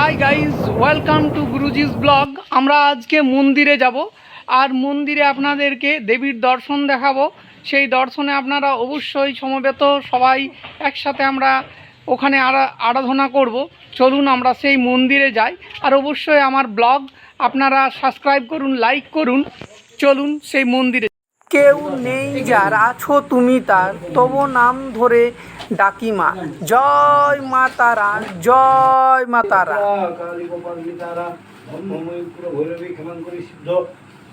High guys, welcome to Guruji's blog. আমরা আজকে মন্দিরে যাব আর মন্দিরে আপনাদেরকে দেবীর দর্শন দেখাবো। সেই দর্শনে আপনারা অবশ্যই সমবেত সবাই একসাথে আমরা ওখানে আরাধনা করব। চলুন আমরা সেই মন্দিরে যাই। আর অবশ্যই আমার ব্লগ আপনারা সাবস্ক্রাইব করুন, লাইক করুন। চলুন সেই মন্দিরে। কেউ নেই যার আছো তুমি তার, তবু নাম ধরে ডাকি মা। জয় মা তারা, জয় মা তারা। কালী গোপাল গীতারা ব্রহ্মময়ী পুর ভৈরবী ক্ষেমাঙ্করী সিদ্ধ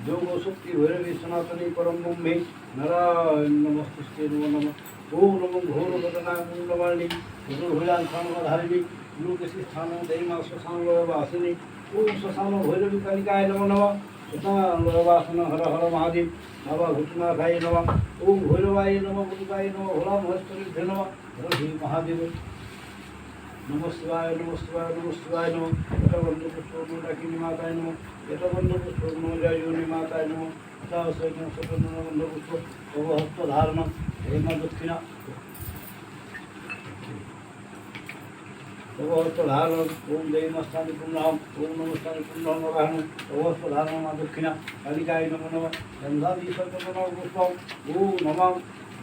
যোগ শক্তি ভৈরবী সনাতনী পরম ব্রহ্মে নারায়ণ নমস্তে নমো নমঃ। ওম নমো ঘোর বদনায় মুন্ডমালিনী চতুর্ভুজাং স্থানধারিণী গুরুকেশী স্থান দেহিমা শ্মশান বাসিনী। ওম শ্মশান ভৈরবী কালিকায় নমো নমঃ। শ্মশান হর হর মহাদেব বাবা ভূতনাথায় নমঃ। ওম ভৈরবায় নমঃ, গুরুকায় নমঃ, ভোলা মহেশ্বরী নমঃ। হরি মহাদেব নমঃ শিবায়, নমঃ শিবায়, নমঃ শিবায় নমঃ। এটা বন্ধ পুষ্প ডাকিনী মাতায় নমঃ। এটা বন্ধ পুষ্প জয় মাতায় নমঃ। এটা বন্ধ পুষ্প অবহস্ত ধারণ এই মা দক্ষিণা অবহস্ত ধারণ। ওম দেবীমস্থানে পুণ্যহম, ওম নমস্থানে পুণ্যহম নরাহন অবহস্ত ধারণ মা দক্ষিণা কালিকায় নমঃ নমঃ। গন্ধাদি সর্বনম পুষ্পম ও নমঃ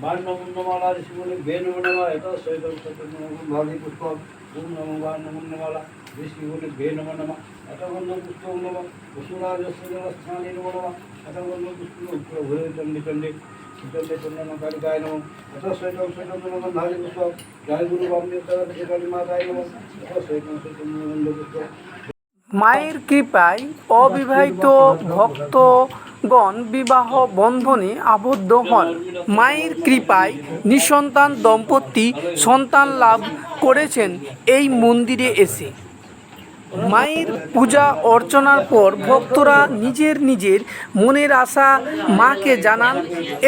বাণনমুন্নমালা ঋষিমণি বে নমঃ নমঃ। এটা সৈতভাদি পুষ্পম ওম নমঃ বাণনমুন্নমালা ঋষিমণি বে নমঃ নমঃ। এটা বন্ধ পুষ্প নমঃ বসুরাজস্থানে নমঃ নমঃ। এটা বন্ধ পুষ্প ভৈরব চণ্ডী চণ্ডী চণ্ডী চন্দন কালিকায় নমঃ। এটা সৈতভাদি পুষ্পম জয় গুরু বামদেব কালী মাতায় নমঃ। এটা সৈতন্য পুষ্প। মায়ের কৃপায় অবিবাহিত ভক্তগণ বিবাহ বন্ধনে আবদ্ধ হন। মায়ের কৃপায় নিঃসন্তান দম্পতি সন্তান লাভ করেছেন এই মন্দিরে এসে। মায়ের পূজা অর্চনার পর ভক্তরা নিজের নিজের মনের আশা মাকে জানান।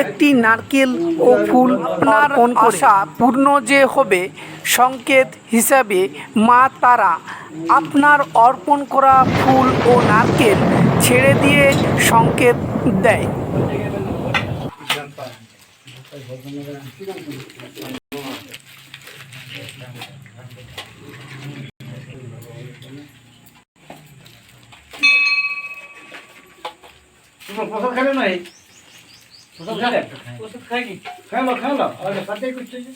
একটি নারকেল ও ফুল আপনার আশা পূর্ণ যে হবে সংকেত হিসাবে মা তারা আপনার অর্পণ করা ফুল ও নারকেল ছেড়ে দিয়ে সংকেত দেয়। প্রসাদ খাবে না? প্রসাদ খাবে? প্রসাদ খাইনি। খাইলো খাইলো আরে সাথে করছে যে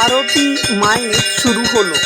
আরতি মায়ের শুরু হলো।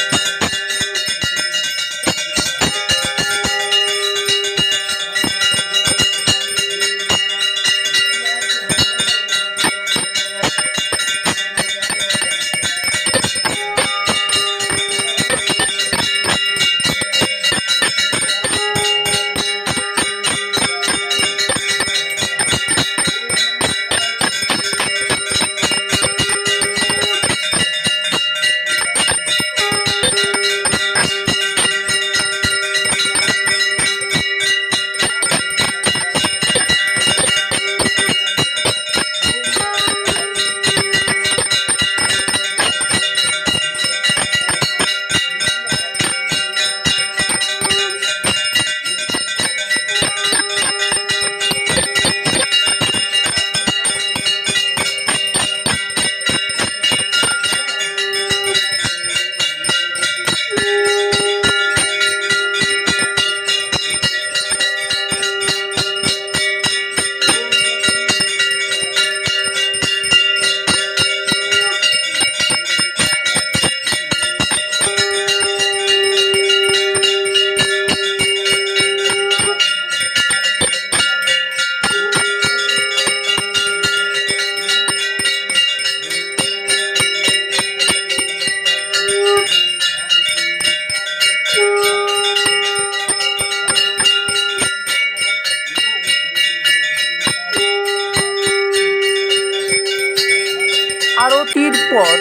আরতির পর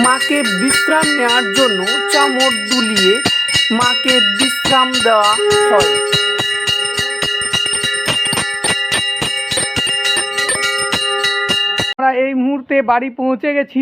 মাকে বিশ্রাম নেওয়ার জন্য চামর দুলিয়ে মাকে বিশ্রাম দেওয়া হয়। আমরা এই মুহূর্তে বাড়ি পৌঁছে গেছি।